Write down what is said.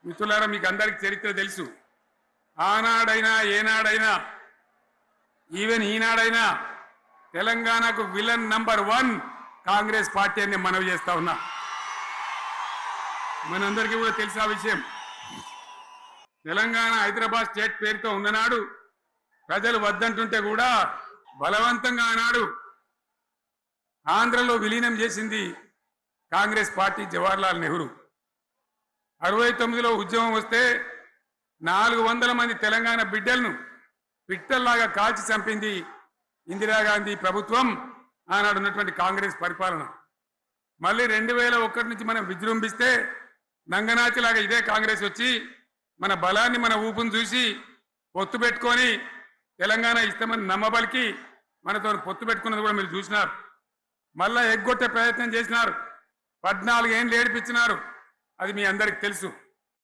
మిత్రులారా, మీకు అందరికి చరిత్ర తెలుసు. ఆనాడైనా ఏనాడైనా ఈవెన్ ఈనాడైనా తెలంగాణకు విలన్ నంబర్ 1 కాంగ్రెస్ పార్టీ అని మనవి చేస్తా ఉన్నా. మనందరికీ కూడా తెలిసిన విషయం. తెలంగాణ హైదరాబాద్ స్టేట్ పేరుతో ఉన్ననాడు ప్రజలు వద్దంటుంటే కూడా బలవంతంగా ఆనాడు ఆంధ్రలో విలీనం చేసింది కాంగ్రెస్ పార్టీ, జవహర్లాల్ నెహ్రూ. 69లో ఉద్యమం వస్తే 400 మంది తెలంగాణ బిడ్డలను పిట్టల్లాగా కాల్చి చంపింది ఇందిరాగాంధీ ప్రభుత్వం, ఆనాడు ఉన్నటువంటి కాంగ్రెస్ పరిపాలన. మళ్ళీ 2001 నుంచి మనం విజృంభిస్తే నంగనాచిలాగా ఇదే కాంగ్రెస్ వచ్చి మన బలాన్ని, మన ఊపును చూసి పొత్తు పెట్టుకొని తెలంగాణ ఇస్తామని నమ్మబలికి మనతో పొత్తు పెట్టుకున్నది కూడా మీరు చూసినారు. మళ్ళా ఎగ్గొట్టే ప్రయత్నం చేసినారు. 14 ఏళ్ళు ఏడిపించినారు. అది మీ అందరికి తెలుసు.